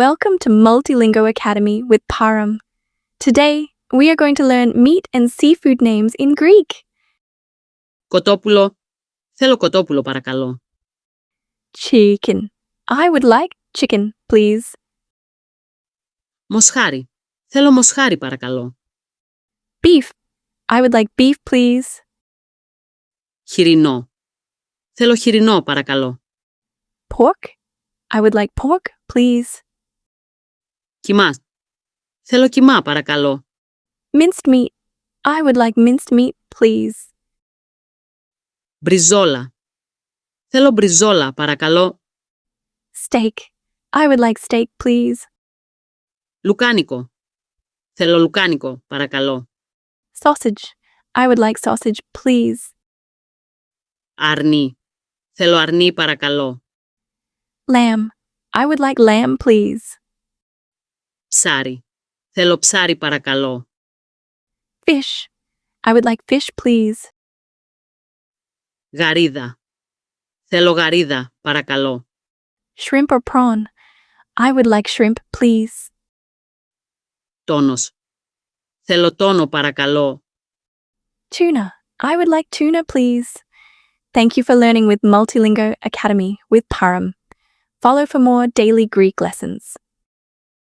Welcome to Multilingo Academy with Param. Today, we are going to learn meat and seafood names in Greek. Κοτόπουλο. Θέλω κοτόπουλο παρακαλώ. Chicken. I would like chicken, please. Μοσχάρι. Θέλω μοσχάρι παρακαλώ. Beef. I would like beef, please. Χοιρινό. Θέλω χοιρινό παρακαλώ. Pork. I would like pork, please. Κιμά. Θέλω κιμά παρακαλώ. Minced meat. I would like minced meat, please. Μπριζόλα. Θέλω μπριζόλα παρακαλώ. Steak. I would like steak, please. Λουκάνικο. Θέλω λουκάνικο παρακαλώ. Sausage. I would like sausage, please. Αρνί. Θέλω αρνί παρακαλώ. Lamb. I would like lamb, please. Ψάρι. Θέλω ψάρι παρακαλώ. Fish. I would like fish, please. Γαρίδα. Θέλω γαρίδα παρακαλώ. Shrimp or prawn. I would like shrimp, please. Τόνος. Θέλω τόνο παρακαλώ. Tuna. I would like tuna, please. Thank you for learning with Multilingo Academy with Param. Follow for more daily Greek lessons.